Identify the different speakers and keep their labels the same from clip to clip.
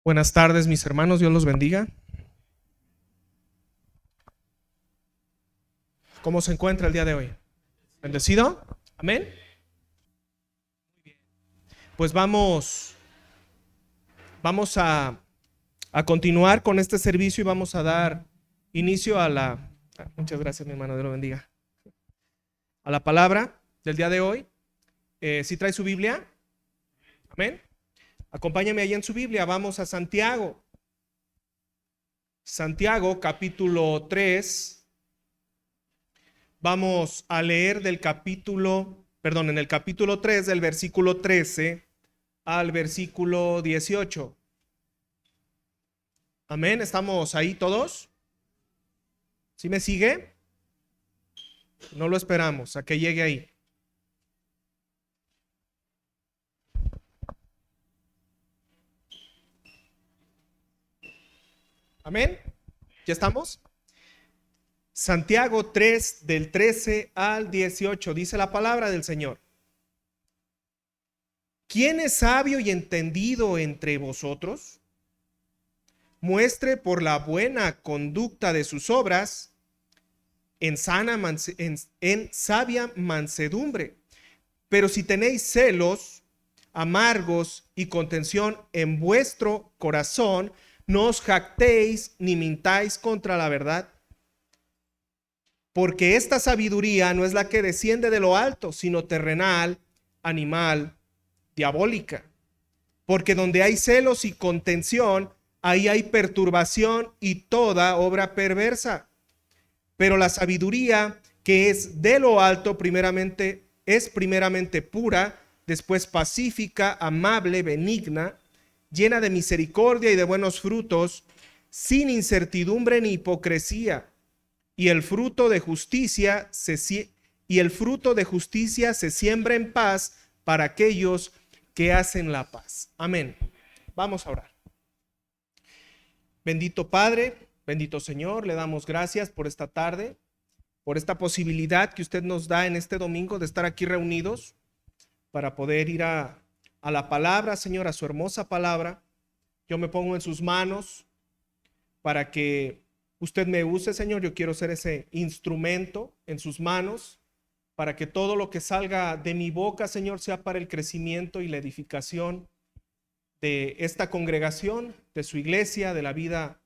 Speaker 1: Buenas tardes, mis hermanos, Dios los bendiga. ¿Cómo se encuentra el día de hoy? ¿Bendecido? Amén. Pues vamos a continuar con este servicio y vamos a dar inicio a muchas gracias, mi hermano, Dios lo bendiga. A la palabra del día de hoy. ¿Sí trae su Biblia? Amén. Acompáñame ahí en su Biblia, vamos a Santiago. Santiago, capítulo 3. Vamos a leer en el capítulo 3, del versículo 13 al versículo 18. Amén, ¿estamos ahí todos? ¿Sí me sigue? No lo esperamos a que llegue ahí. Amén, ¿ya estamos? Santiago 3, del 13 al 18, dice la palabra del Señor. ¿Quién es sabio y entendido entre vosotros? Muestre por la buena conducta de sus obras en sabia mansedumbre. Pero si tenéis celos amargos y contención en vuestro corazón, no os jactéis ni mintáis contra la verdad. Porque esta sabiduría no es la que desciende de lo alto, sino terrenal, animal, diabólica. Porque donde hay celos y contención, ahí hay perturbación y toda obra perversa. Pero la sabiduría que es de lo alto es primeramente pura, después pacífica, amable, benigna, llena de misericordia y de buenos frutos, sin incertidumbre ni hipocresía. Y el fruto de justicia se siembra en paz para aquellos que hacen la paz. Amén. Vamos a orar. Bendito Padre, bendito Señor, le damos gracias por esta tarde, por esta posibilidad que usted nos da en este domingo de estar aquí reunidos para poder ir a la palabra, Señor, a su hermosa palabra. Yo me pongo en sus manos para que usted me use, Señor. Yo quiero ser ese instrumento en sus manos para que todo lo que salga de mi boca, Señor, sea para el crecimiento y la edificación de esta congregación, de su iglesia, de la vida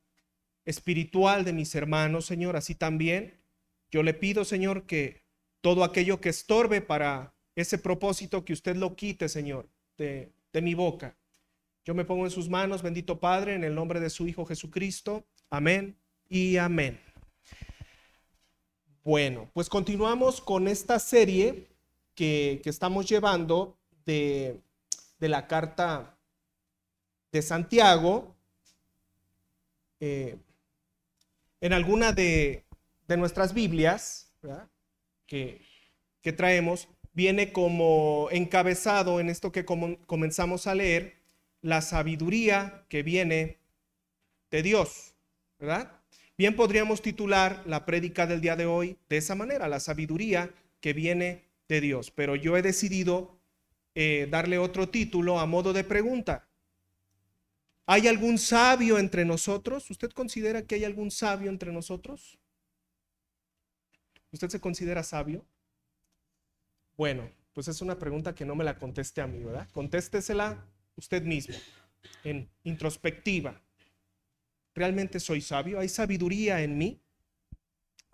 Speaker 1: espiritual de mis hermanos, Señor. Así también yo le pido, Señor, que todo aquello que estorbe para ese propósito, que usted lo quite, Señor, de mi boca. Yo me pongo en sus manos, bendito Padre, en el nombre de su Hijo Jesucristo. Amén y amén. Bueno, pues continuamos con esta serie que estamos llevando de la carta de Santiago. En alguna de nuestras Biblias, ¿verdad?, que traemos, viene como encabezado en esto que comenzamos a leer, la sabiduría que viene de Dios, ¿verdad? Bien podríamos titular la prédica del día de hoy de esa manera, la sabiduría que viene de Dios, pero yo he decidido darle otro título a modo de pregunta. ¿Hay algún sabio entre nosotros? ¿Usted considera que hay algún sabio entre nosotros? ¿Usted se considera sabio? Bueno, pues es una pregunta que no me la conteste a mí, ¿verdad? Contéstesela usted mismo, en introspectiva. ¿Realmente soy sabio? ¿Hay sabiduría en mí?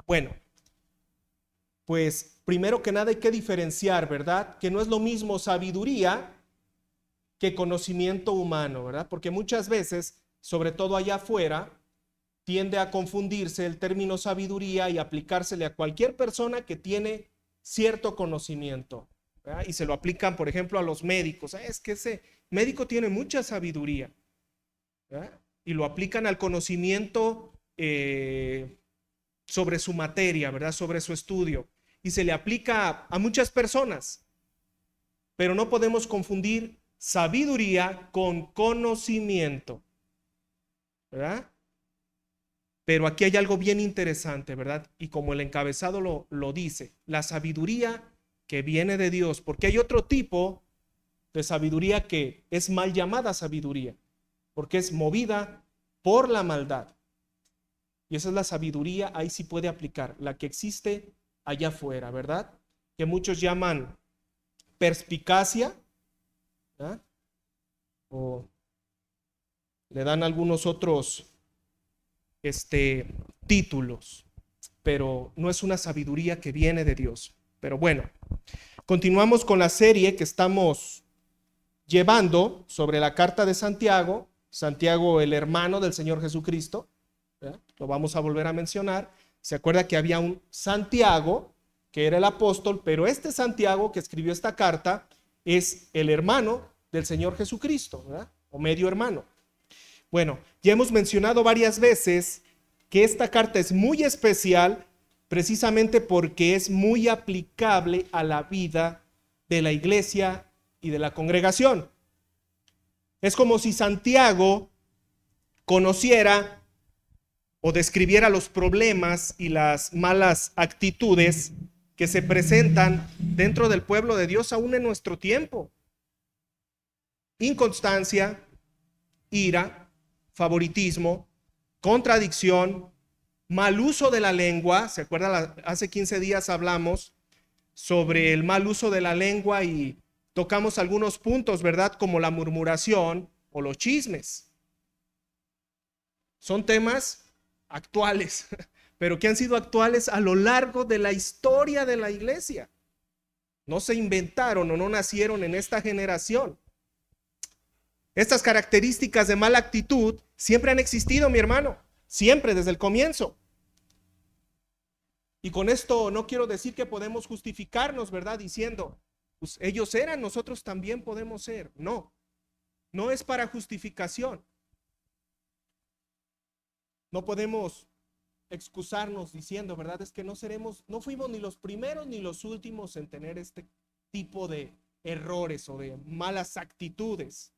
Speaker 1: Bueno, pues primero que nada hay que diferenciar, ¿verdad?, que no es lo mismo sabiduría que conocimiento humano, ¿verdad? Porque muchas veces, sobre todo allá afuera, tiende a confundirse el término sabiduría y aplicársele a cualquier persona que tiene cierto conocimiento, ¿verdad? Y se lo aplican, por ejemplo, a los médicos. Es que ese médico tiene mucha sabiduría, ¿verdad? Y lo aplican al conocimiento sobre su materia, ¿verdad?, sobre su estudio. Y se le aplica a muchas personas, pero no podemos confundir sabiduría con conocimiento, ¿verdad? Pero aquí hay algo bien interesante, ¿verdad? Y como el encabezado lo dice, la sabiduría que viene de Dios, porque hay otro tipo de sabiduría que es mal llamada sabiduría. porque es movida por la maldad. Y esa es la sabiduría, ahí sí puede aplicar, la que existe allá afuera, ¿verdad? Que muchos llaman perspicacia, ¿verdad? O le dan algunos otros títulos, pero no es una sabiduría que viene de Dios. Pero bueno, continuamos con la serie que estamos llevando sobre la carta de Santiago, Santiago el hermano del Señor Jesucristo, ¿verdad? Lo vamos a volver a mencionar. Se acuerda que había un Santiago que era el apóstol, pero este Santiago que escribió esta carta es el hermano del Señor Jesucristo, ¿verdad? O medio hermano. Bueno, ya hemos mencionado varias veces que esta carta es muy especial precisamente porque es muy aplicable a la vida de la iglesia y de la congregación. Es como si Santiago conociera o describiera los problemas y las malas actitudes que se presentan dentro del pueblo de Dios aún en nuestro tiempo. Inconstancia, ira, favoritismo, contradicción, mal uso de la lengua. ¿Se acuerdan? Hace 15 días hablamos sobre el mal uso de la lengua y tocamos algunos puntos, ¿verdad? Como la murmuración o los chismes. Son temas actuales, pero que han sido actuales a lo largo de la historia de la iglesia. No se inventaron o no nacieron en esta generación. Estas características de mala actitud siempre han existido, mi hermano, siempre desde el comienzo. Y con esto no quiero decir que podemos justificarnos, ¿verdad? Diciendo, pues ellos eran, nosotros también podemos ser. No, no es para justificación. No podemos excusarnos diciendo, ¿verdad? Es que no fuimos ni los primeros ni los últimos en tener este tipo de errores o de malas actitudes.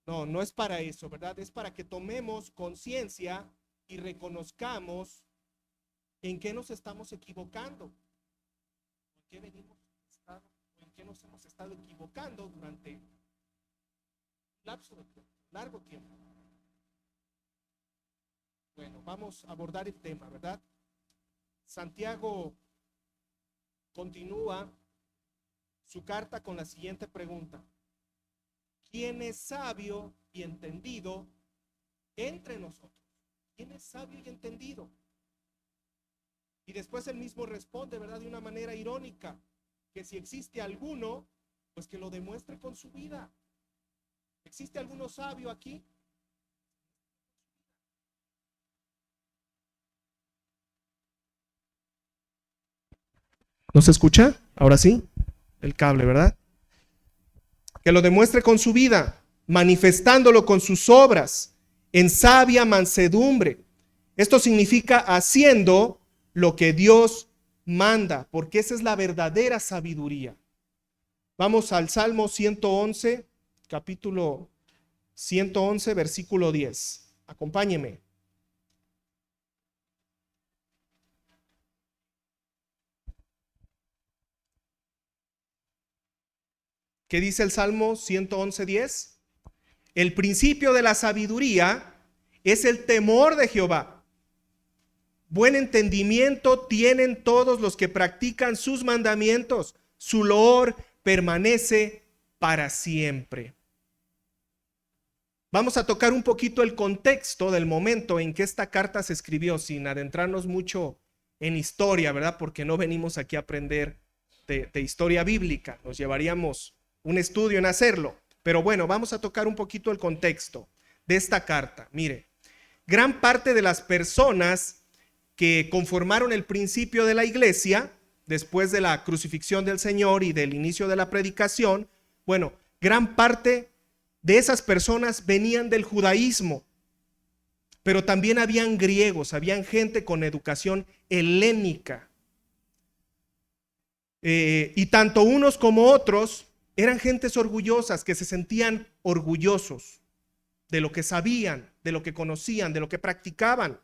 Speaker 1: No, no es para eso, ¿verdad? Es para que tomemos conciencia y reconozcamos en qué nos estamos equivocando, en qué nos hemos estado equivocando durante un lapso de largo tiempo. Bueno, vamos a abordar el tema, ¿verdad? Santiago continúa su carta con la siguiente pregunta: ¿quién es sabio y entendido entre nosotros? ¿Quién es sabio y entendido? Y después él mismo responde, ¿verdad? De una manera irónica, que si existe alguno, pues que lo demuestre con su vida. ¿Existe alguno sabio aquí? ¿No se escucha? Ahora sí, el cable, ¿verdad? Que lo demuestre con su vida, manifestándolo con sus obras, en sabia mansedumbre. Esto significa haciendo lo que Dios manda, porque esa es la verdadera sabiduría. Vamos al Salmo 111, capítulo 111, versículo 10. Acompáñeme. ¿Qué dice el Salmo 111, 10? El principio de la sabiduría es el temor de Jehová. Buen entendimiento tienen todos los que practican sus mandamientos. Su loor permanece para siempre. Vamos a tocar un poquito el contexto del momento en que esta carta se escribió, sin adentrarnos mucho en historia, ¿verdad? Porque no venimos aquí a aprender de historia bíblica. Nos llevaríamos un estudio en hacerlo. Pero bueno, vamos a tocar un poquito el contexto de esta carta. Mire, gran parte de las personas que conformaron el principio de la iglesia, después de la crucifixión del Señor y del inicio de la predicación, bueno, gran parte de esas personas venían del judaísmo, pero también habían griegos, habían gente con educación helénica. Y tanto unos como otros eran gentes orgullosas que se sentían orgullosos de lo que sabían, de lo que conocían, de lo que practicaban.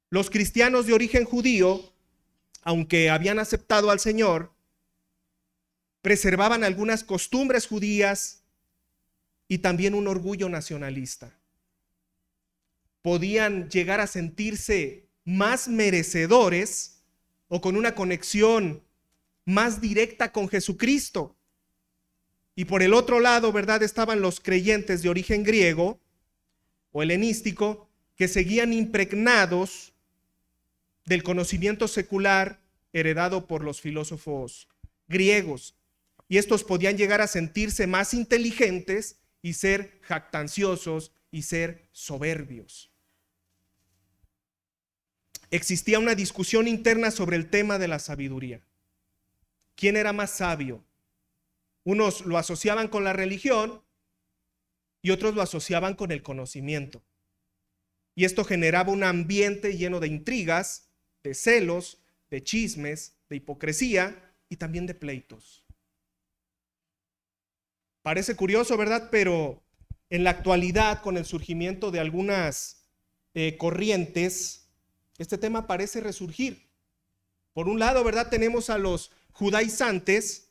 Speaker 1: Los cristianos de origen judío, aunque habían aceptado al Señor, preservaban algunas costumbres judías y también un orgullo nacionalista. Podían llegar a sentirse más merecedores o con una conexión más directa con Jesucristo. Y por el otro lado, ¿verdad?, estaban los creyentes de origen griego o helenístico que seguían impregnados del conocimiento secular heredado por los filósofos griegos. Y estos podían llegar a sentirse más inteligentes y ser jactanciosos y ser soberbios. Existía una discusión interna sobre el tema de la sabiduría. ¿Quién era más sabio? Unos lo asociaban con la religión y otros lo asociaban con el conocimiento. Y esto generaba un ambiente lleno de intrigas, de celos, de chismes, de hipocresía y también de pleitos. Parece curioso, ¿verdad? Pero en la actualidad, con el surgimiento de algunas corrientes, este tema parece resurgir. Por un lado, ¿verdad?, tenemos a los judaizantes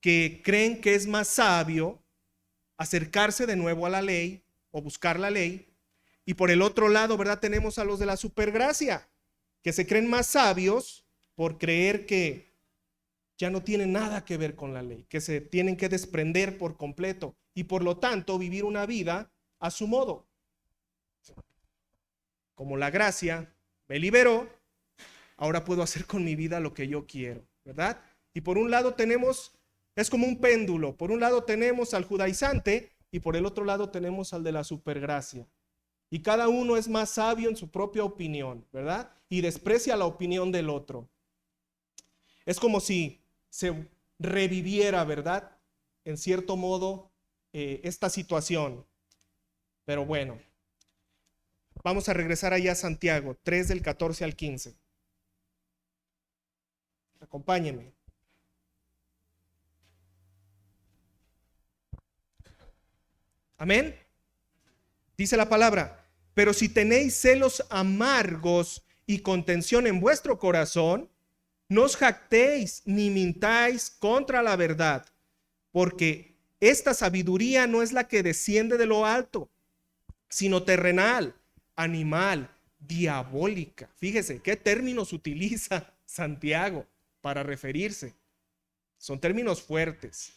Speaker 1: que creen que es más sabio acercarse de nuevo a la ley o buscar la ley. Y por el otro lado, ¿verdad?, tenemos a los de la supergracia, que se creen más sabios por creer que ya no tienen nada que ver con la ley, que se tienen que desprender por completo y por lo tanto vivir una vida a su modo. Como la gracia me liberó, ahora puedo hacer con mi vida lo que yo quiero, ¿verdad? Y por un lado tenemos, es como un péndulo, por un lado tenemos al judaizante y por el otro lado tenemos al de la supergracia. Y cada uno es más sabio en su propia opinión, ¿verdad? Y desprecia la opinión del otro. Es como si se reviviera, ¿verdad?, en cierto modo, esta situación. Pero bueno, vamos a regresar allá a Santiago 3 del 14 al 15. Acompáñenme. Amén. Dice la palabra: pero si tenéis celos amargos y contención en vuestro corazón, no os jactéis ni mintáis contra la verdad, porque esta sabiduría no es la que desciende de lo alto, sino terrenal, animal, diabólica. Fíjese qué términos utiliza Santiago para referirse. Son términos fuertes.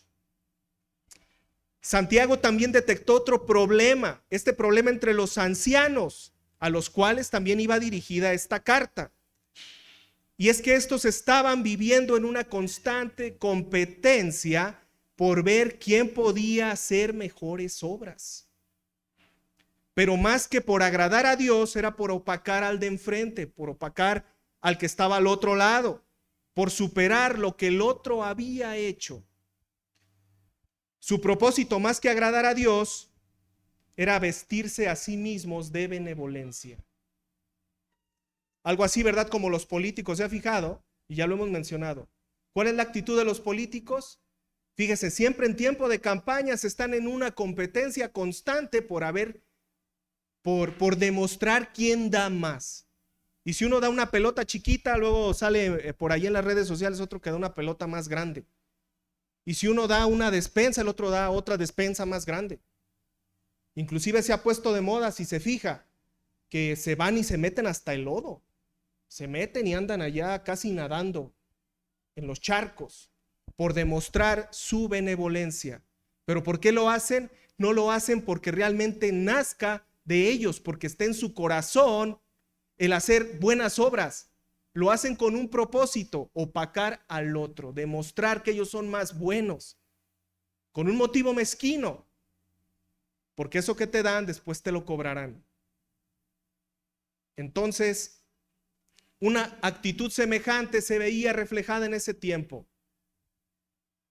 Speaker 1: Santiago también detectó otro problema, este problema entre los ancianos, a los cuales también iba dirigida esta carta. Y es que estos estaban viviendo en una constante competencia por ver quién podía hacer mejores obras. Pero más que por agradar a Dios, era por opacar al de enfrente, por opacar al que estaba al otro lado, por superar lo que el otro había hecho. Su propósito, más que agradar a Dios, era vestirse a sí mismos de benevolencia. Algo así, ¿verdad?, como los políticos. ¿Se ha fijado? Y ya lo hemos mencionado. ¿Cuál es la actitud de los políticos? Fíjese, siempre en tiempo de campañas están en una competencia constante por demostrar quién da más. Y si uno da una pelota chiquita, luego sale por ahí en las redes sociales otro que da una pelota más grande. Y si uno da una despensa, el otro da otra despensa más grande. Inclusive se ha puesto de moda, si se fija, que se van y se meten hasta el lodo. Se meten y andan allá casi nadando en los charcos por demostrar su benevolencia. ¿Pero por qué lo hacen? No lo hacen porque realmente nazca de ellos, porque esté en su corazón el hacer buenas obras. Lo hacen con un propósito: opacar al otro, demostrar que ellos son más buenos, con un motivo mezquino, porque eso que te dan después te lo cobrarán. Entonces, una actitud semejante se veía reflejada en ese tiempo.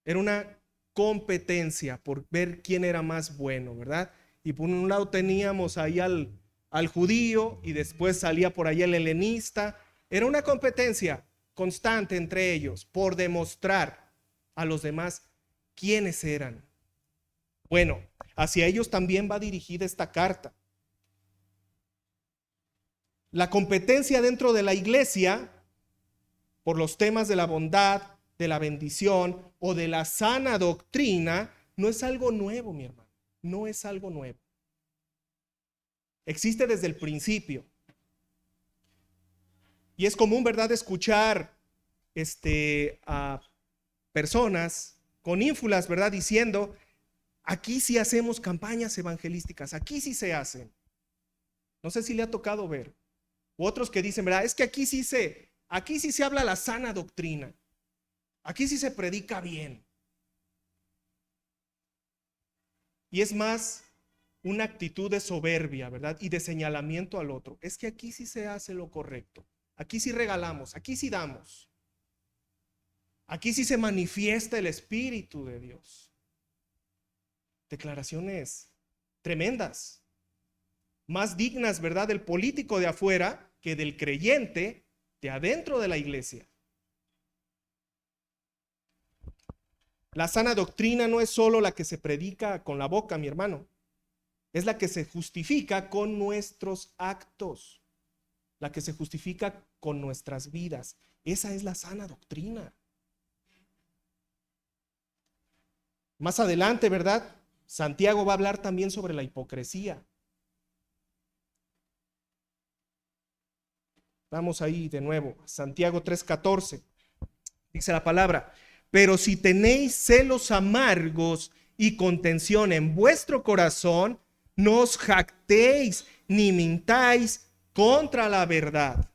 Speaker 1: Era una competencia por ver quién era más bueno, ¿verdad? Y por un lado teníamos ahí al judío y después salía por ahí el helenista. Era una competencia constante entre ellos por demostrar a los demás quiénes eran. Bueno, hacia ellos también va dirigida esta carta. La competencia dentro de la iglesia por los temas de la bondad, de la bendición o de la sana doctrina no es algo nuevo, mi hermano. no es algo nuevo. Existe desde el principio. Y es común, ¿verdad?, escuchar a personas con ínfulas, ¿verdad?, diciendo, aquí sí hacemos campañas evangelísticas, aquí sí se hacen. No sé si le ha tocado ver. U otros que dicen, ¿verdad?, es que aquí sí se habla la sana doctrina. Aquí sí se predica bien. Y es más una actitud de soberbia, ¿verdad?, y de señalamiento al otro. Es que aquí sí se hace lo correcto. Aquí sí regalamos, aquí sí damos. Aquí sí se manifiesta el Espíritu de Dios. Declaraciones tremendas, más dignas, ¿verdad?, del político de afuera que del creyente de adentro de la iglesia. La sana doctrina no es solo la que se predica con la boca, mi hermano. Es la que se justifica con nuestros actos, la que se justifica con nuestras vidas. Esa es la sana doctrina. Más adelante, ¿verdad?, Santiago va a hablar también sobre la hipocresía. Vamos ahí de nuevo, Santiago 3:14. Dice la palabra: pero si tenéis celos amargos y contención en vuestro corazón, no os jactéis ni mintáis contra la verdad.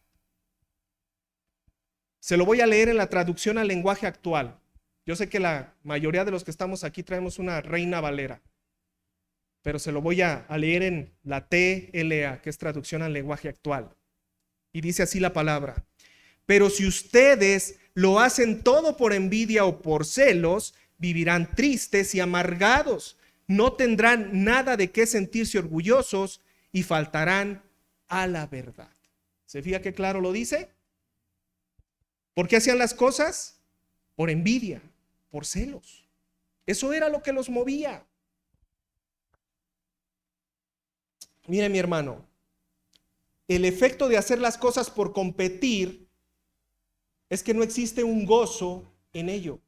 Speaker 1: Se lo voy a leer en la traducción al lenguaje actual. Yo sé que la mayoría de los que estamos aquí traemos una Reina Valera, pero se lo voy a leer en la TLA, que es traducción al lenguaje actual. Y dice así la palabra: pero si ustedes lo hacen todo por envidia o por celos, vivirán tristes y amargados, no tendrán nada de qué sentirse orgullosos y faltarán a la verdad. ¿Se fija qué claro lo dice? ¿Por qué hacían las cosas? Por envidia, por celos. Eso era lo que los movía. Mire, mi hermano, el efecto de hacer las cosas por competir es que no existe un gozo en ello.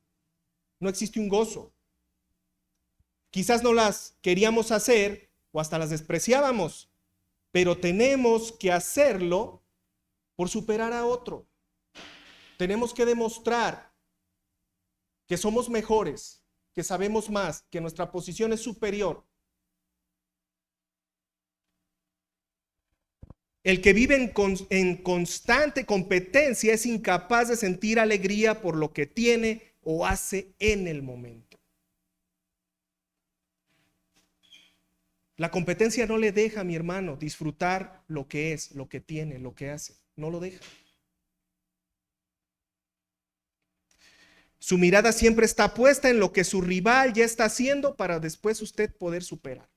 Speaker 1: No existe un gozo. Quizás no las queríamos hacer o hasta las despreciábamos, pero tenemos que hacerlo por superar a otro. Tenemos que demostrar que somos mejores, que sabemos más, que nuestra posición es superior. El que vive en constante competencia es incapaz de sentir alegría por lo que tiene o hace en el momento. La competencia no le deja a mi hermano disfrutar lo que es, lo que tiene, lo que hace. No lo deja. Su mirada siempre está puesta en lo que su rival ya está haciendo para después usted poder superar.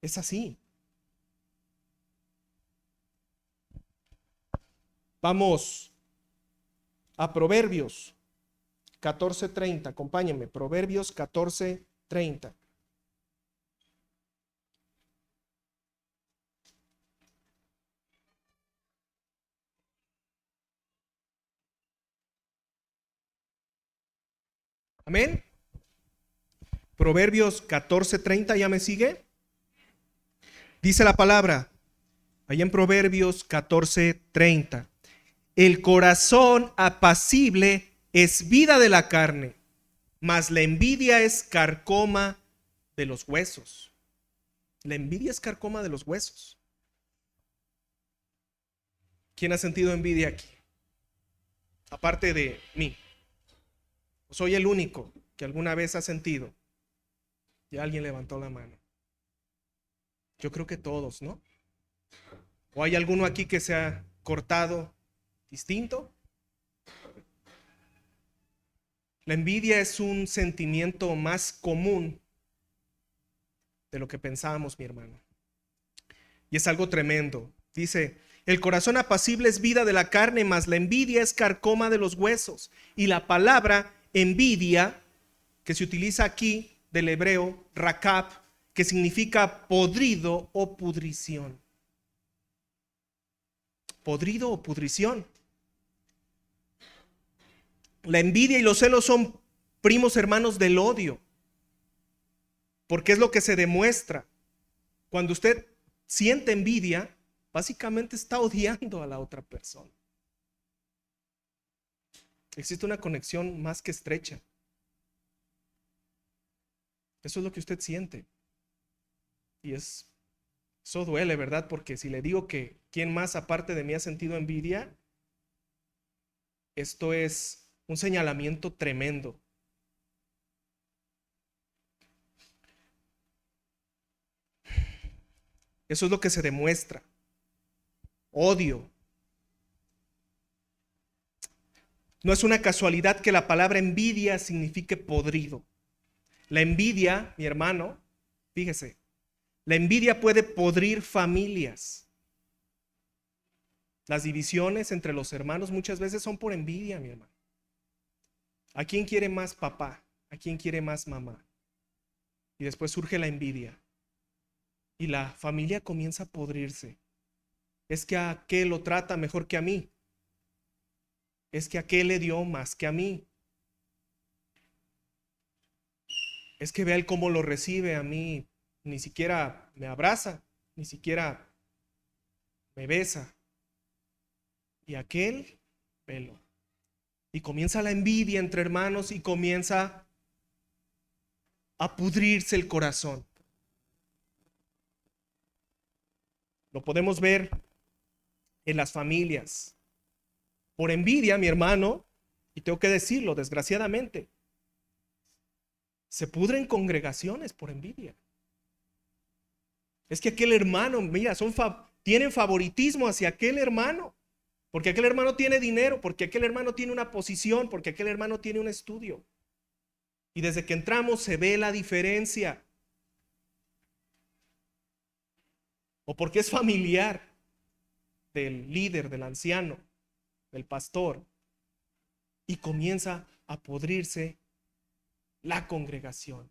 Speaker 1: Es así. Vamos a Proverbios 14:30. Acompáñenme. Proverbios 14:30. Amén. Proverbios 14:30, ¿ya me sigue? Dice la palabra, allá en Proverbios 14:30. El corazón apacible es vida de la carne, mas la envidia es carcoma de los huesos. La envidia es carcoma de los huesos. ¿Quién ha sentido envidia aquí? Aparte de mí. Soy el único que alguna vez ha sentido. Ya alguien levantó la mano. Yo creo que todos, ¿no? ¿O hay alguno aquí que se ha cortado distinto? La envidia es un sentimiento más común de lo que pensábamos, mi hermano. Y es algo tremendo. Dice, el corazón apacible es vida de la carne, mas la envidia es carcoma de los huesos. Y la palabra envidia, que se utiliza aquí del hebreo rakab, que significa podrido o pudrición. Podrido o pudrición. La envidia y los celos son primos hermanos del odio, porque es lo que se demuestra. Cuando usted siente envidia, básicamente está odiando a la otra persona. Existe una conexión más que estrecha. Eso es lo que usted siente. Y eso duele, ¿verdad? Porque si le digo que quién más aparte de mí ha sentido envidia, esto es un señalamiento tremendo. Eso es lo que se demuestra. Odio. No es una casualidad que la palabra envidia signifique podrido. La envidia, mi hermano, fíjese, la envidia puede podrir familias. Las divisiones entre los hermanos muchas veces son por envidia, mi hermano. ¿A quién quiere más papá? ¿A quién quiere más mamá? Y después surge la envidia. Y la familia comienza a podrirse. Es que a aquel lo trata mejor que a mí. Es que a aquel le dio más que a mí. Es que vea él cómo lo recibe a mí. Ni siquiera me abraza, ni siquiera me besa. Y aquel, velo. Y comienza la envidia entre hermanos y comienza a pudrirse el corazón. Lo podemos ver en las familias. Por envidia, mi hermano, y tengo que decirlo, desgraciadamente, se pudren congregaciones por envidia. Es que aquel hermano, mira, tienen favoritismo hacia aquel hermano, porque aquel hermano tiene dinero, porque aquel hermano tiene una posición, porque aquel hermano tiene un estudio. Y desde que entramos se ve la diferencia. O porque es familiar del líder, del anciano, del pastor, y comienza a podrirse la congregación.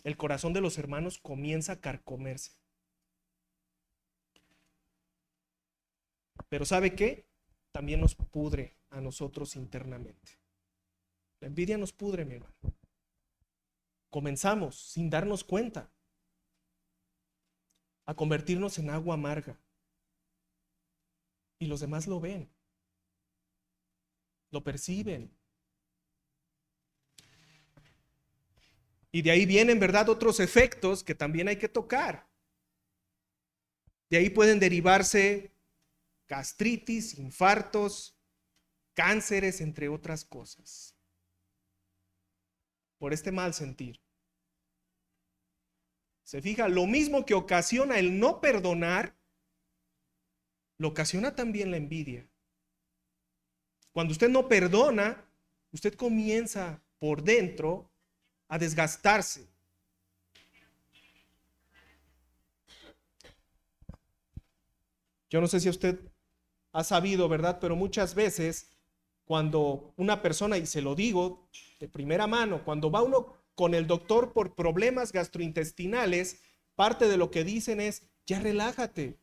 Speaker 1: El corazón de los hermanos comienza a carcomerse. Pero ¿sabe qué? También nos pudre a nosotros internamente. La envidia nos pudre, mi hermano. Comenzamos sin darnos cuenta a convertirnos en agua amarga. Y los demás lo ven, lo perciben. Y de ahí vienen, ¿verdad?, otros efectos que también hay que tocar. De ahí pueden derivarse gastritis, infartos, cánceres, entre otras cosas. Por este mal sentir. Se fija, lo mismo que ocasiona el no perdonar, lo ocasiona también la envidia. Cuando usted no perdona, usted comienza por dentro a desgastarse. Yo no sé si usted ha sabido, ¿verdad? Pero muchas veces cuando una persona, y se lo digo de primera mano, cuando va uno con el doctor por problemas gastrointestinales, parte de lo que dicen es, ya relájate.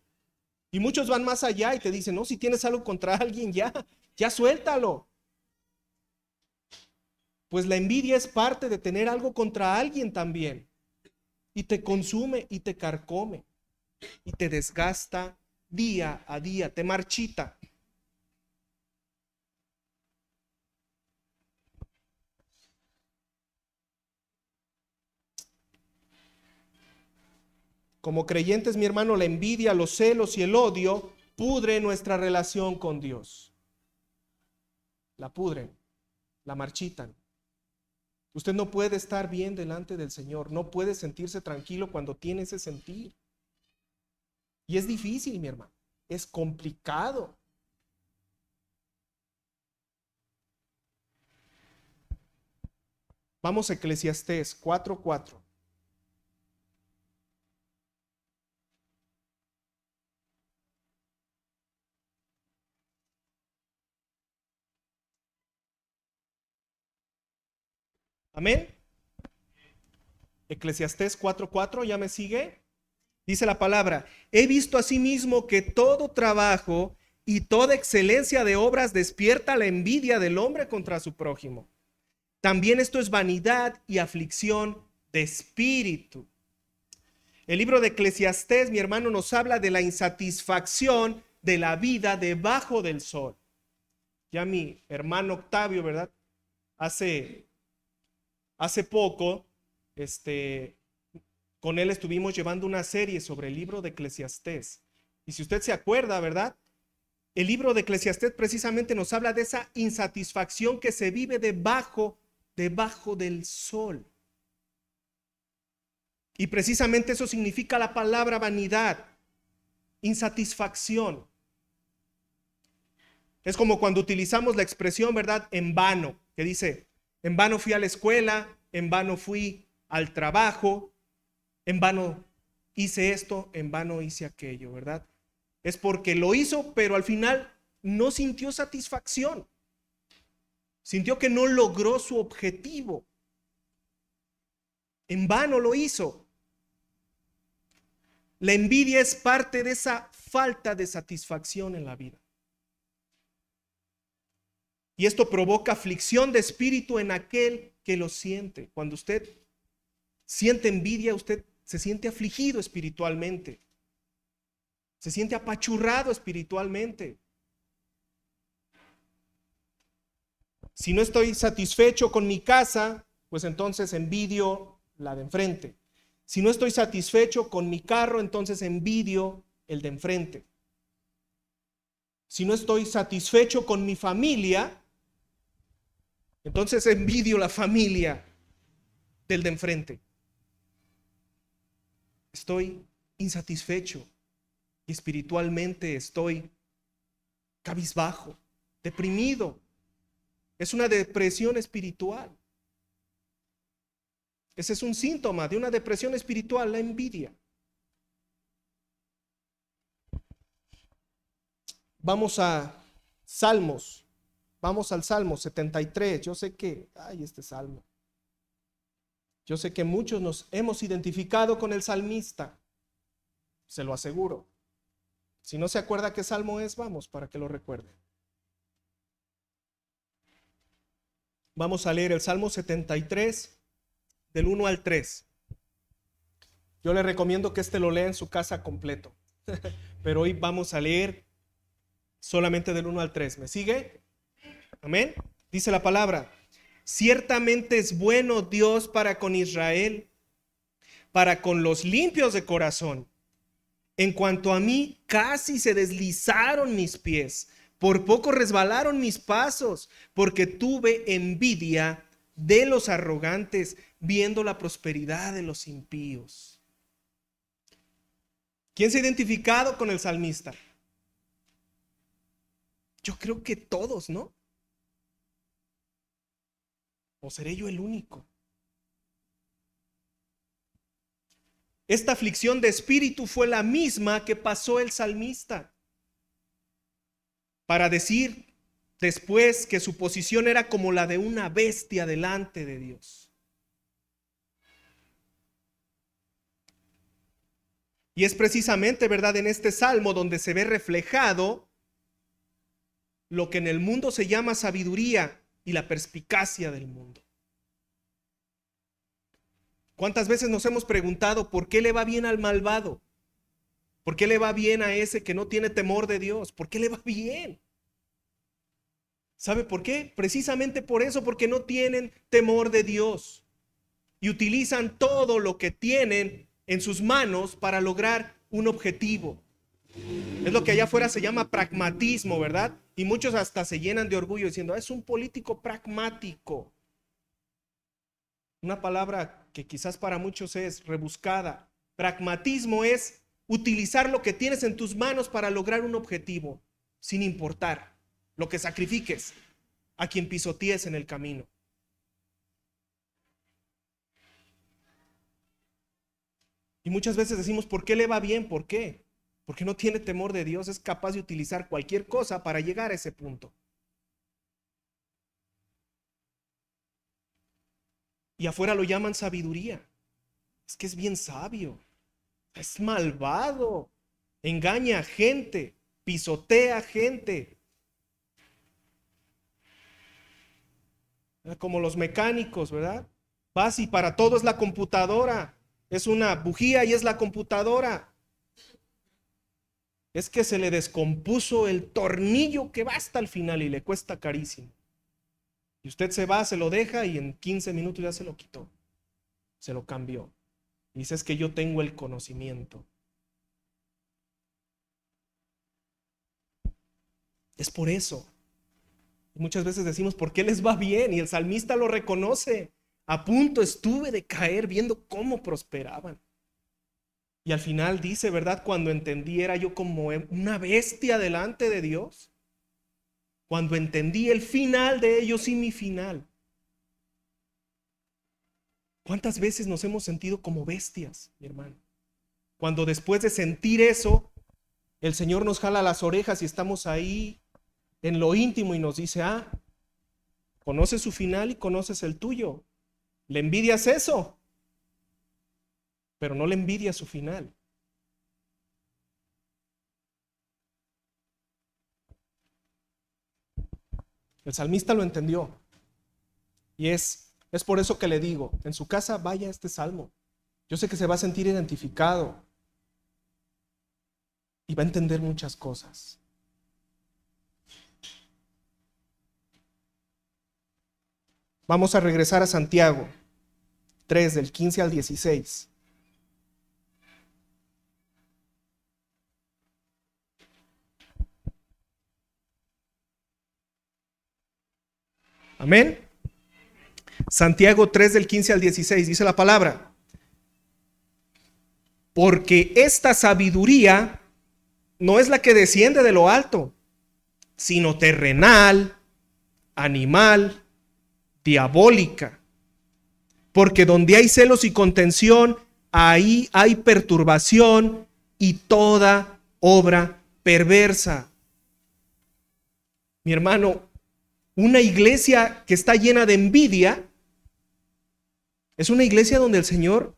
Speaker 1: Y muchos van más allá y te dicen, no, si tienes algo contra alguien, ya suéltalo. Pues la envidia es parte de tener algo contra alguien también. Y te consume y te carcome. Y te desgasta día a día, te marchita. Como creyentes, mi hermano, la envidia, los celos y el odio pudre nuestra relación con Dios. La pudren, la marchitan. Usted no puede estar bien delante del Señor, no puede sentirse tranquilo cuando tiene ese sentir. Y es difícil, mi hermano, es complicado. Vamos a Eclesiastés 4:4. Amén. Eclesiastés 4:4, ¿ya me sigue? Dice la palabra, he visto asimismo que todo trabajo y toda excelencia de obras despierta la envidia del hombre contra su prójimo. También esto es vanidad y aflicción de espíritu. El libro de Eclesiastés, mi hermano, nos habla de la insatisfacción de la vida debajo del sol. Ya mi hermano Octavio, ¿verdad? Hace poco, con él estuvimos llevando una serie sobre el libro de Eclesiastés. Y si usted se acuerda, ¿verdad? El libro de Eclesiastés precisamente nos habla de esa insatisfacción que se vive debajo del sol. Y precisamente eso significa la palabra vanidad, insatisfacción. Es como cuando utilizamos la expresión, ¿verdad? En vano, que dice, en vano fui a la escuela, en vano fui al trabajo, en vano hice esto, en vano hice aquello, ¿verdad? Es porque lo hizo, pero al final no sintió satisfacción. Sintió que no logró su objetivo. En vano lo hizo. La envidia es parte de esa falta de satisfacción en la vida. Y esto provoca aflicción de espíritu en aquel que lo siente. Cuando usted siente envidia, usted se siente afligido espiritualmente. Se siente apachurrado espiritualmente. Si no estoy satisfecho con mi casa, pues entonces envidio la de enfrente. Si no estoy satisfecho con mi carro, entonces envidio el de enfrente. Si no estoy satisfecho con mi familia, entonces envidio la familia del de enfrente. Estoy insatisfecho y espiritualmente estoy cabizbajo, deprimido. Es una depresión espiritual. Ese es un síntoma de una depresión espiritual, la envidia. Vamos a Salmos. Vamos al Salmo 73. Yo sé que, este Salmo. Yo sé que muchos nos hemos identificado con el salmista. Se lo aseguro. Si no se acuerda qué Salmo es, vamos para que lo recuerde. Vamos a leer el Salmo 73, del 1 al 3. Yo le recomiendo que lo lea en su casa completo. Pero hoy vamos a leer solamente del 1 al 3. ¿Me sigue? Amén. Dice la palabra: ciertamente es bueno Dios para con Israel, para con los limpios de corazón. En cuanto a mí, casi se deslizaron mis pies, por poco resbalaron mis pasos, porque tuve envidia de los arrogantes, viendo la prosperidad de los impíos. ¿Quién se ha identificado con el salmista? Yo creo que todos, ¿no? ¿O seré yo el único? Esta aflicción de espíritu fue la misma que pasó el salmista, para decir después que su posición era como la de una bestia delante de Dios. Y es precisamente, ¿verdad?, en este salmo donde se ve reflejado lo que en el mundo se llama sabiduría y la perspicacia del mundo. ¿Cuántas veces nos hemos preguntado por qué le va bien al malvado? ¿Por qué le va bien a ese que no tiene temor de Dios? ¿Por qué le va bien? ¿Sabe por qué? Precisamente por eso, porque no tienen temor de Dios y utilizan todo lo que tienen en sus manos para lograr un objetivo. Es lo que allá afuera se llama pragmatismo, ¿verdad? Y muchos hasta se llenan de orgullo diciendo, es un político pragmático. Una palabra que quizás para muchos es rebuscada. Pragmatismo es utilizar lo que tienes en tus manos para lograr un objetivo, sin importar lo que sacrifiques a quien pisotees en el camino. Y muchas veces decimos, ¿por qué le va bien? ¿Por qué? Porque no tiene temor de Dios, es capaz de utilizar cualquier cosa para llegar a ese punto. Y afuera lo llaman sabiduría. Es que es bien sabio, es malvado, engaña a gente, pisotea a gente. Como los mecánicos, ¿verdad? Vas y para todo es la computadora. Es una bujía y es la computadora. Es que se le descompuso el tornillo que va hasta el final y le cuesta carísimo. Y usted se va, se lo deja y en 15 minutos ya se lo quitó. Se lo cambió. Y dice, es que yo tengo el conocimiento. Es por eso. Y muchas veces decimos, ¿por qué les va bien? Y el salmista lo reconoce. A punto estuve de caer viendo cómo prosperaban. Y al final dice, ¿verdad? Cuando entendí era yo como una bestia delante de Dios. Cuando entendí el final de ellos y mi final. ¿Cuántas veces nos hemos sentido como bestias, mi hermano? Cuando después de sentir eso, el Señor nos jala las orejas y estamos ahí en lo íntimo y nos dice, conoces su final y conoces el tuyo. ¿Le envidias eso? Pero no le envidias su final. El salmista lo entendió. Y es por eso que le digo, en su casa vaya este salmo. Yo sé que se va a sentir identificado y va a entender muchas cosas. Vamos a regresar a Santiago 3, del 15 al 16. Amén. Santiago 3 del 15 al 16 dice la palabra: porque esta sabiduría no es la que desciende de lo alto, sino terrenal, animal, diabólica. Porque donde hay celos y contención, ahí hay perturbación y toda obra perversa. Mi hermano, una iglesia que está llena de envidia es una iglesia donde el Señor,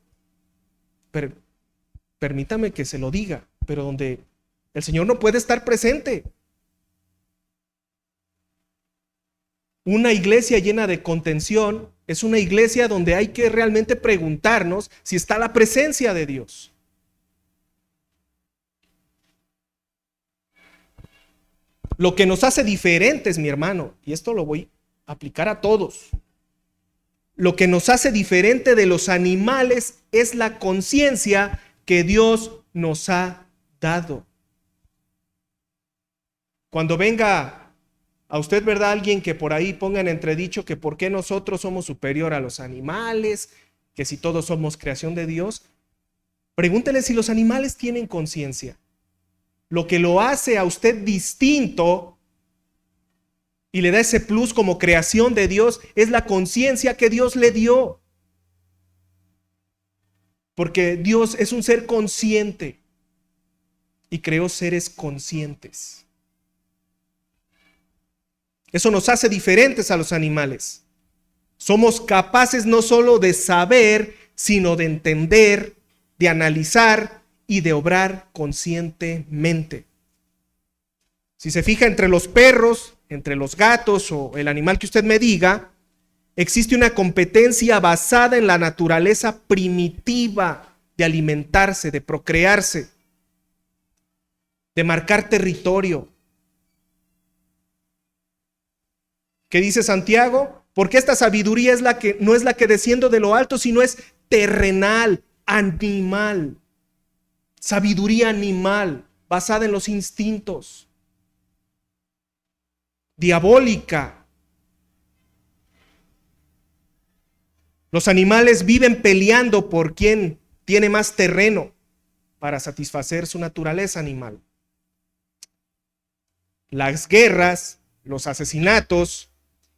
Speaker 1: permítame que se lo diga, pero donde el Señor no puede estar presente. Una iglesia llena de contención es una iglesia donde hay que realmente preguntarnos si está la presencia de Dios. Lo que nos hace diferentes, mi hermano, y esto lo voy a aplicar a todos, lo que nos hace diferente de los animales es la conciencia que Dios nos ha dado. Cuando venga a usted, ¿verdad?, alguien que por ahí ponga en entredicho que por qué nosotros somos superior a los animales, que si todos somos creación de Dios, pregúntele si los animales tienen conciencia. Lo que lo hace a usted distinto y le da ese plus como creación de Dios es la conciencia que Dios le dio. Porque Dios es un ser consciente y creó seres conscientes. Eso nos hace diferentes a los animales. Somos capaces no solo de saber, sino de entender, de analizar y de obrar conscientemente. Si se fija, entre los perros, entre los gatos o el animal que usted me diga, existe una competencia basada en la naturaleza primitiva de alimentarse, de procrearse, de marcar territorio. ¿Qué dice Santiago? Porque esta sabiduría no es la que desciende de lo alto, sino es terrenal, animal. Sabiduría animal, basada en los instintos. Diabólica. Los animales viven peleando por quién tiene más terreno para satisfacer su naturaleza animal. Las guerras, los asesinatos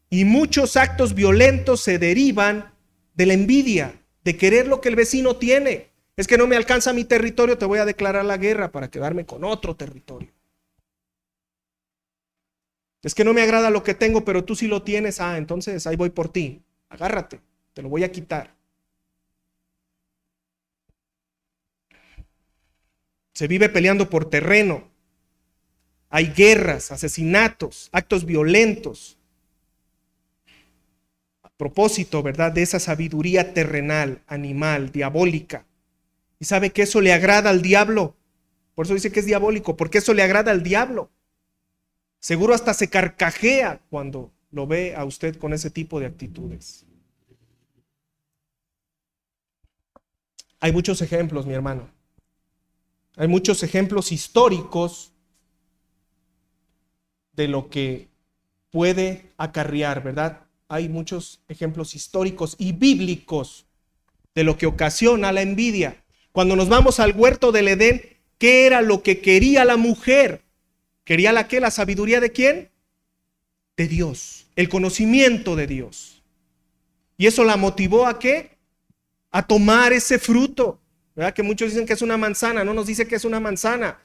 Speaker 1: y muchos actos violentos se derivan de la envidia, de querer lo que el vecino tiene. Es que no me alcanza mi territorio, te voy a declarar la guerra para quedarme con otro territorio. Es que no me agrada lo que tengo, pero tú sí lo tienes, entonces ahí voy por ti. Agárrate, te lo voy a quitar. Se vive peleando por terreno. Hay guerras, asesinatos, actos violentos. propósito, ¿verdad?, de esa sabiduría terrenal, animal, diabólica. Y sabe que eso le agrada al diablo. Por eso dice que es diabólico, porque eso le agrada al diablo. Seguro hasta se carcajea cuando lo ve a usted con ese tipo de actitudes. Hay muchos ejemplos, mi hermano. Hay muchos ejemplos históricos de lo que puede acarrear, ¿verdad? Hay muchos ejemplos históricos y bíblicos de lo que ocasiona la envidia. Cuando nos vamos al huerto del Edén, ¿qué era lo que quería la mujer? ¿Quería la qué? ¿La sabiduría de quién? De Dios, el conocimiento de Dios. ¿Y eso la motivó a qué? A tomar ese fruto, ¿verdad? Que muchos dicen que es una manzana, no nos dice que es una manzana,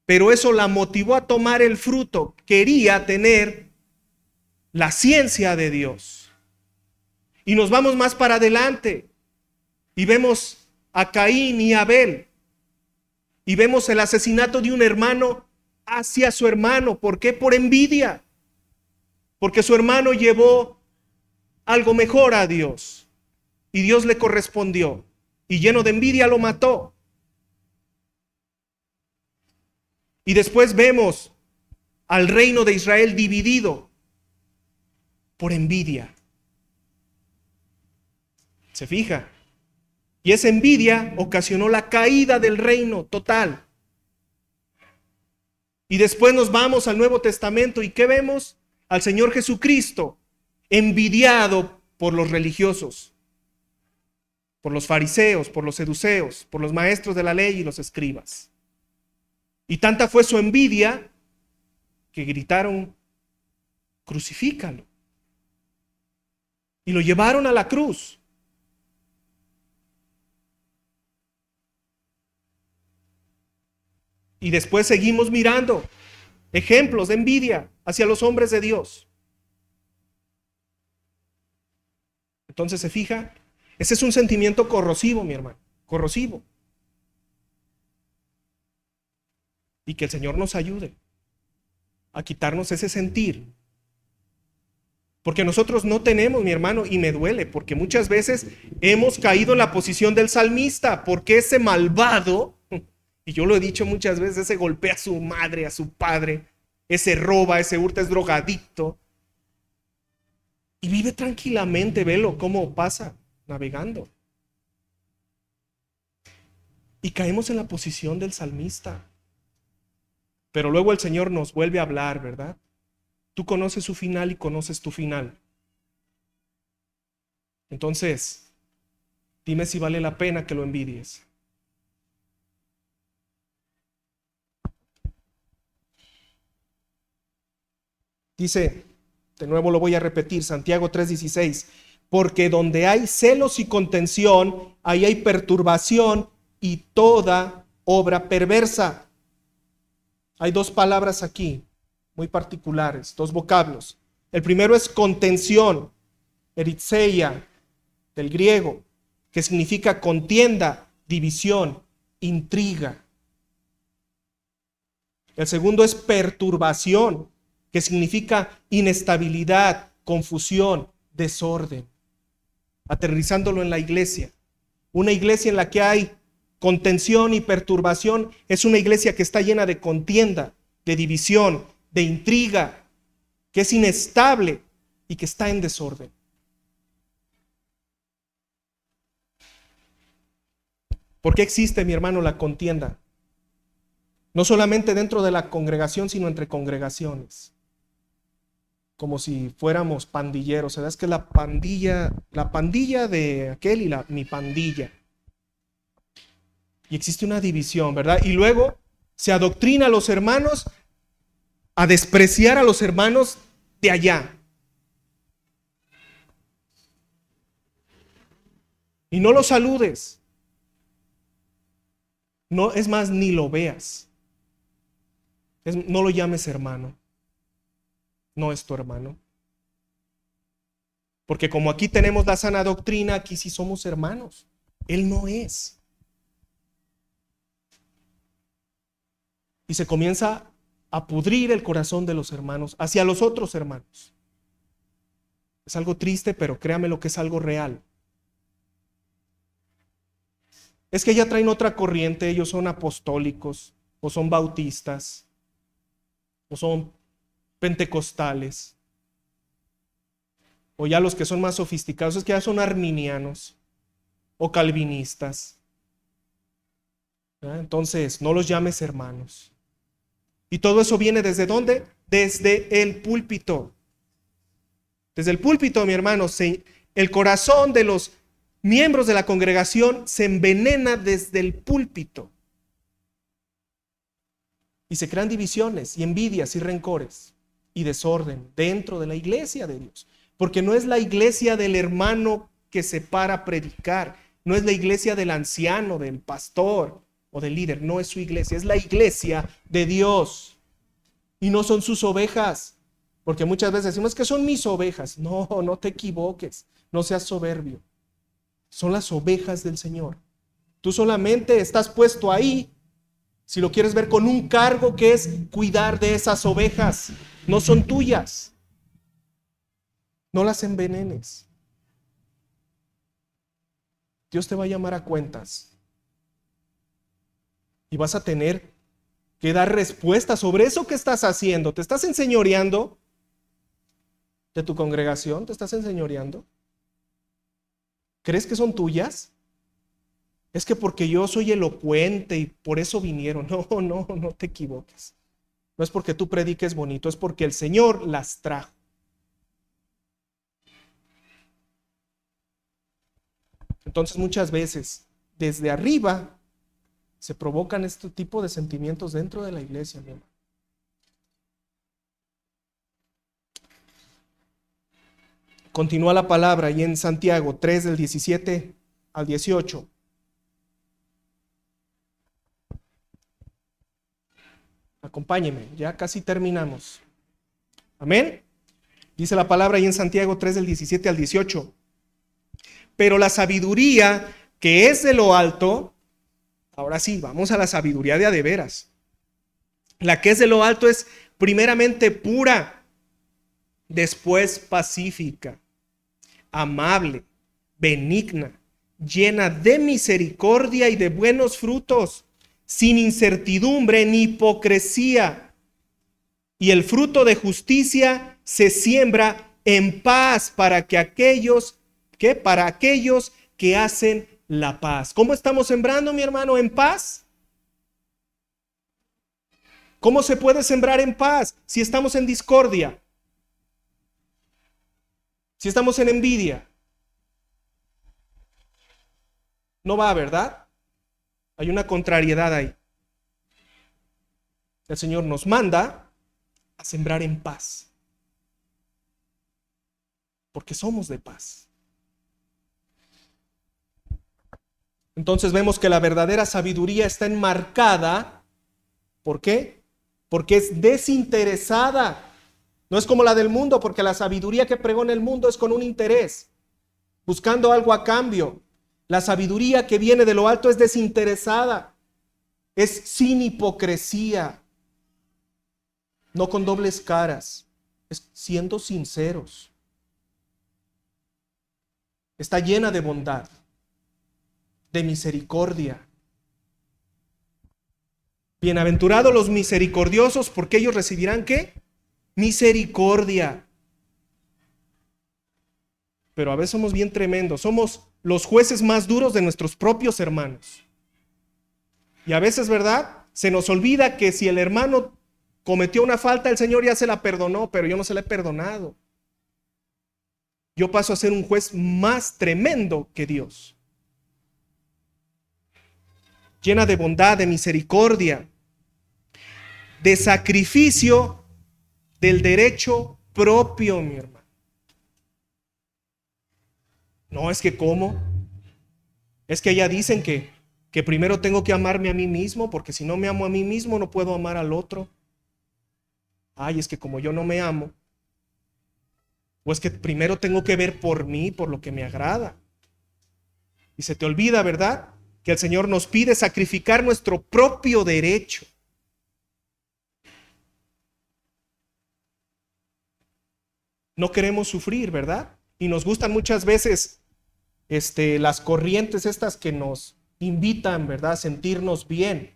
Speaker 1: pero eso la motivó a tomar el fruto. Quería tener la ciencia de Dios. Y nos vamos más para adelante y vemos a Caín y Abel y vemos el asesinato de un hermano hacia su hermano. ¿Por qué? Por envidia. Porque su hermano llevó algo mejor a Dios y Dios le correspondió y lleno de envidia lo mató. Y después vemos al reino de Israel dividido por envidia. ¿Se fija? Y esa envidia ocasionó la caída del reino total. Y después nos vamos al Nuevo Testamento y ¿qué vemos? Al Señor Jesucristo envidiado por los religiosos, por los fariseos, por los seduceos, por los maestros de la ley y los escribas. Y tanta fue su envidia que gritaron: crucifícalo. Y lo llevaron a la cruz. Y después seguimos mirando ejemplos de envidia hacia los hombres de Dios. Entonces, ¿se fija? Ese es un sentimiento corrosivo, mi hermano, corrosivo. Y que el Señor nos ayude a quitarnos ese sentir. Porque nosotros no tenemos, mi hermano, y me duele, porque muchas veces hemos caído en la posición del salmista, porque ese malvado, y yo lo he dicho muchas veces, ese golpea a su madre, a su padre, ese roba, ese hurta, es drogadicto, y vive tranquilamente, velo cómo pasa navegando. Y caemos en la posición del salmista. Pero luego el Señor nos vuelve a hablar, ¿verdad? Tú conoces su final y conoces tu final. Entonces, dime si vale la pena que lo envidies. Dice, de nuevo lo voy a repetir, Santiago 3:16, porque donde hay celos y contención, ahí hay perturbación y toda obra perversa. Hay dos palabras aquí muy particulares, dos vocablos. El primero es contención, eritzeia, del griego, que significa contienda, división, intriga. El segundo es perturbación, que significa inestabilidad, confusión, desorden. Aterrizándolo en la iglesia. Una iglesia en la que hay contención y perturbación es una iglesia que está llena de contienda, de división, de intriga, que es inestable y que está en desorden. ¿Por qué existe, mi hermano, la contienda? No solamente dentro de la congregación, sino entre congregaciones. Como si fuéramos pandilleros. ¿Sabes que la pandilla de aquel y mi pandilla? Y existe una división, ¿verdad? Y luego se adoctrina a los hermanos a despreciar a los hermanos de allá. Y no los saludes. No, es más, ni lo veas. No lo llames hermano. No es tu hermano. Porque como aquí tenemos la sana doctrina, aquí sí somos hermanos. Él no es. Y se comienza a pudrir el corazón de los hermanos hacia los otros hermanos. Es algo triste, pero créame lo que es algo real. Es que ya traen otra corriente, ellos son apostólicos, o son bautistas, o son pentecostales, o ya los que son más sofisticados, es que ya son arminianos o calvinistas. Entonces, no los llames hermanos. Y todo eso viene ¿desde dónde? Desde el púlpito. Desde el púlpito, mi hermano, el corazón de los miembros de la congregación se envenena desde el púlpito. Y se crean divisiones y envidias y rencores y desorden dentro de la iglesia de Dios. Porque no es la iglesia del hermano que se para a predicar, no es la iglesia del anciano, del pastor o del líder, no es su iglesia, es la iglesia de Dios. Y no son sus ovejas, porque muchas veces decimos que son mis ovejas. No, no te equivoques, no seas soberbio. Son las ovejas del Señor. Tú solamente estás puesto ahí, si lo quieres ver, con un cargo que es cuidar de esas ovejas. No son tuyas. No las envenenes. Dios te va a llamar a cuentas. Y vas a tener que dar respuesta sobre eso que estás haciendo. ¿Te estás enseñoreando de tu congregación? ¿Te estás enseñoreando? ¿Crees que son tuyas? Es que porque yo soy elocuente y por eso vinieron. No te equivoques. No es porque tú prediques bonito, es porque el Señor las trajo. Entonces muchas veces desde arriba se provocan este tipo de sentimientos dentro de la iglesia, mi hermano. Continúa la palabra y en Santiago 3 del 17 al 18. Acompáñeme, ya casi terminamos. Amén. Dice la palabra ahí en Santiago 3 del 17 al 18. Pero la sabiduría que es de lo alto, ahora sí, vamos a la sabiduría de a de veras. La que es de lo alto es primeramente pura, después pacífica, amable, benigna, llena de misericordia y de buenos frutos, sin incertidumbre ni hipocresía. Y el fruto de justicia se siembra en paz para aquellos que hacen la paz. ¿Cómo estamos sembrando, mi hermano? ¿En paz? ¿Cómo se puede sembrar en paz si estamos en discordia? Si estamos en envidia. No va, ¿verdad? Hay una contrariedad ahí. El Señor nos manda a sembrar en paz, porque somos de paz. Entonces vemos que la verdadera sabiduría está enmarcada. ¿Por qué? Porque es desinteresada. No es como la del mundo, porque la sabiduría que pregona el mundo es con un interés, buscando algo a cambio. La sabiduría que viene de lo alto es desinteresada, es sin hipocresía, no con dobles caras, es siendo sinceros. Está llena de bondad, de misericordia. Bienaventurados los misericordiosos, porque ellos recibirán ¿qué? Misericordia. Pero a veces somos bien tremendos, somos los jueces más duros de nuestros propios hermanos. Y a veces, ¿verdad? Se nos olvida que si el hermano cometió una falta, el Señor ya se la perdonó, pero yo no se la he perdonado. Yo paso a ser un juez más tremendo que Dios. Llena de bondad, de misericordia, de sacrificio del derecho propio, mi hermano. No, es que ¿cómo? Es que ya dicen que primero tengo que amarme a mí mismo, porque si no me amo a mí mismo no puedo amar al otro. Ay, es que como yo no me amo, o es que primero tengo que ver por mí, por lo que me agrada. Y se te olvida, ¿verdad? Que el Señor nos pide sacrificar nuestro propio derecho. No queremos sufrir, ¿verdad? Y nos gustan muchas veces las corrientes estas que nos invitan, ¿verdad?, a sentirnos bien.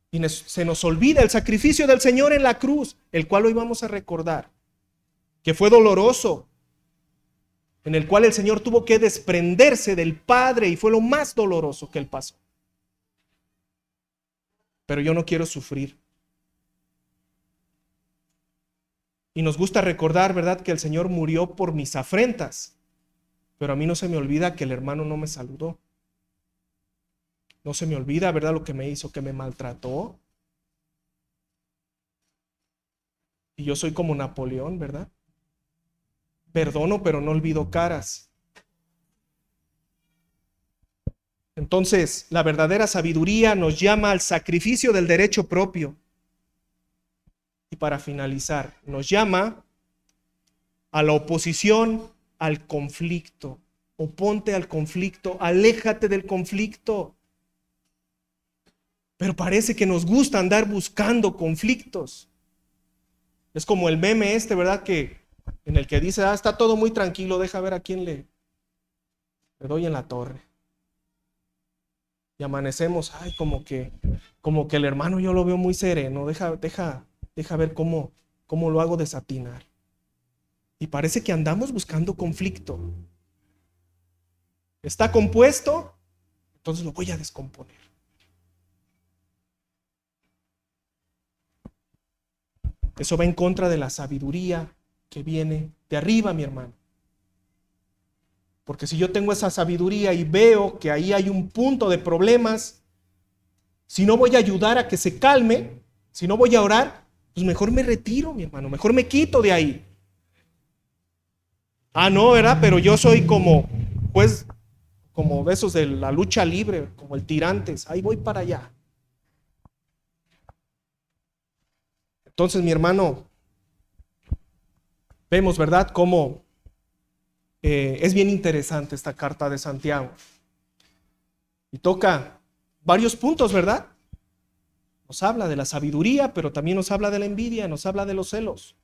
Speaker 1: Y se nos olvida el sacrificio del Señor en la cruz, el cual hoy vamos a recordar, que fue doloroso, en el cual el Señor tuvo que desprenderse del Padre y fue lo más doloroso que Él pasó. Pero yo no quiero sufrir. Y nos gusta recordar, ¿verdad?, que el Señor murió por mis afrentas, pero a mí no se me olvida que el hermano no me saludó. No se me olvida, ¿verdad?, lo que me hizo, que me maltrató. Y yo soy como Napoleón, ¿verdad? Perdono, pero no olvido caras. Entonces, la verdadera sabiduría nos llama al sacrificio del derecho propio. Y para finalizar, nos llama a la oposición al conflicto. Oponte al conflicto, aléjate del conflicto. Pero parece que nos gusta andar buscando conflictos. Es como el meme ¿verdad?, en el que dice, está todo muy tranquilo, deja ver a quién le doy en la torre. Y amanecemos, como que el hermano yo lo veo muy sereno, deja ver cómo lo hago desatinar. Y parece que andamos buscando conflicto. Está compuesto, entonces lo voy a descomponer. Eso va en contra de la sabiduría que viene de arriba, mi hermano. Porque si yo tengo esa sabiduría y veo que ahí hay un punto de problemas, si no voy a ayudar a que se calme, si no voy a orar, pues mejor me retiro, mi hermano, mejor me quito de ahí. No, ¿verdad? Pero yo soy como de esos de la lucha libre, como el Tirantes, ahí voy para allá. Entonces, mi hermano, vemos, ¿verdad?, cómo es bien interesante esta carta de Santiago. Y toca varios puntos, ¿verdad? Nos habla de la sabiduría, pero también nos habla de la envidia, nos habla de los celos.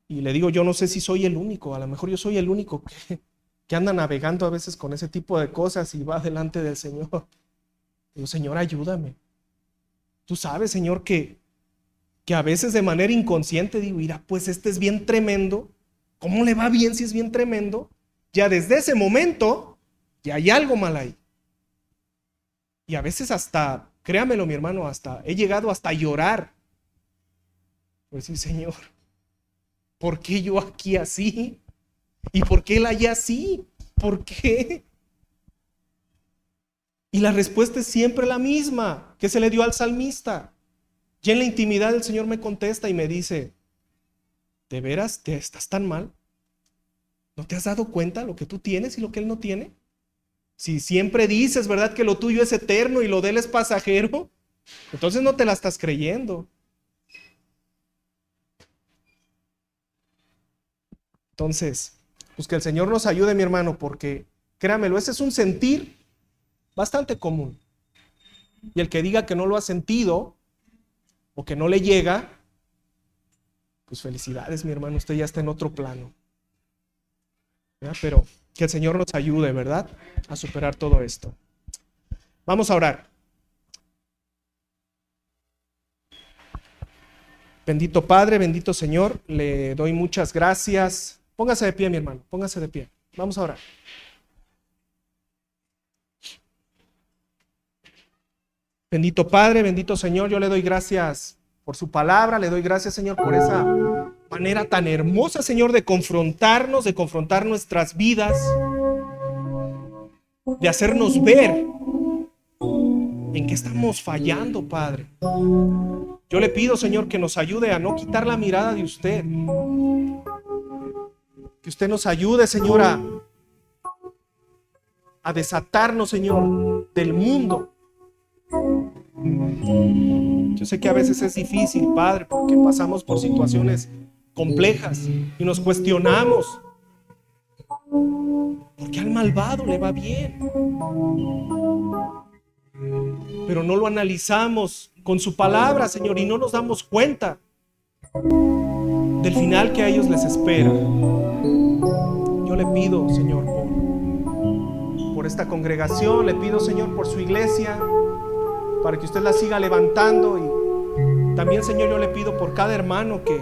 Speaker 1: Y le digo, yo no sé si soy el único, a lo mejor yo soy el único que anda navegando a veces con ese tipo de cosas y va delante del Señor. Digo, Señor, ayúdame. Tú sabes, Señor, que a veces de manera inconsciente digo, mira, pues este es bien tremendo. ¿Cómo le va bien si es bien tremendo? Ya desde ese momento, ya hay algo mal ahí. Y a veces hasta, créamelo, mi hermano, he llegado hasta a llorar. Pues sí, Señor, ¿por qué yo aquí así? ¿Y por qué él allá así? ¿Por qué? Y la respuesta es siempre la misma que se le dio al salmista. Y en la intimidad el Señor me contesta y me dice, ¿de veras te estás tan mal? ¿No te has dado cuenta lo que tú tienes y lo que él no tiene? Si siempre dices, ¿verdad?, que lo tuyo es eterno y lo de él es pasajero, entonces no te la estás creyendo. Entonces, pues que el Señor nos ayude, mi hermano, porque créamelo, ese es un sentir bastante común. Y el que diga que no lo ha sentido o que no le llega, pues felicidades, mi hermano, usted ya está en otro plano. ¿Verdad? Pero que el Señor nos ayude, ¿verdad?, a superar todo esto. Vamos a orar. Bendito Padre, bendito Señor, le doy muchas gracias. Póngase de pie, mi hermano, póngase de pie. Vamos a orar. Bendito Padre, bendito Señor, yo le doy gracias por su palabra, le doy gracias, Señor, por esa manera tan hermosa, Señor, de confrontarnos, de confrontar nuestras vidas, de hacernos ver en qué estamos fallando, Padre. Yo le pido, Señor, que nos ayude a no quitar la mirada de usted. Que usted nos ayude, Señor, a desatarnos, Señor, del mundo. Yo sé que a veces es difícil, Padre, porque pasamos por situaciones complejas y nos cuestionamos. ¿Por qué al malvado le va bien? Pero no lo analizamos con su palabra, Señor, y no nos damos cuenta del final que a ellos les espera. Yo le pido, Señor, por esta congregación, le pido, Señor, por su iglesia, para que usted la siga levantando. Y también, Señor, yo le pido por cada hermano que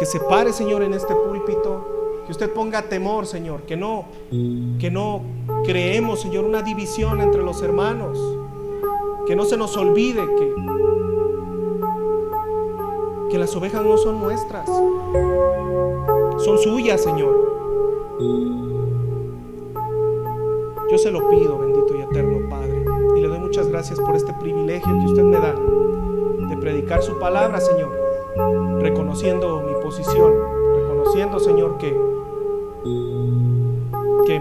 Speaker 1: se pare, Señor, en este púlpito, que usted ponga temor, Señor, que no creemos, Señor, una división entre los hermanos, que no se nos olvide que las ovejas no son nuestras, son suyas, Señor. Yo se lo pido, bendito y eterno Padre, y le doy muchas gracias por este privilegio que usted me da de predicar su palabra, Señor, reconociendo mi posición, reconociendo, Señor, que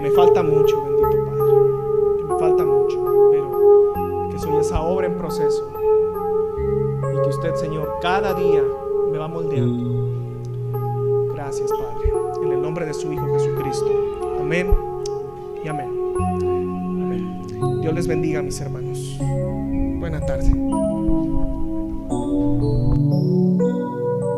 Speaker 1: me falta mucho, bendito Padre, que me falta mucho, pero que soy esa obra en proceso y que usted, Señor, cada día me va moldeando. Gracias, Padre, en el nombre de su Hijo Jesucristo. Amén y amén. Amén. Dios les bendiga, mis hermanos. Buena tarde.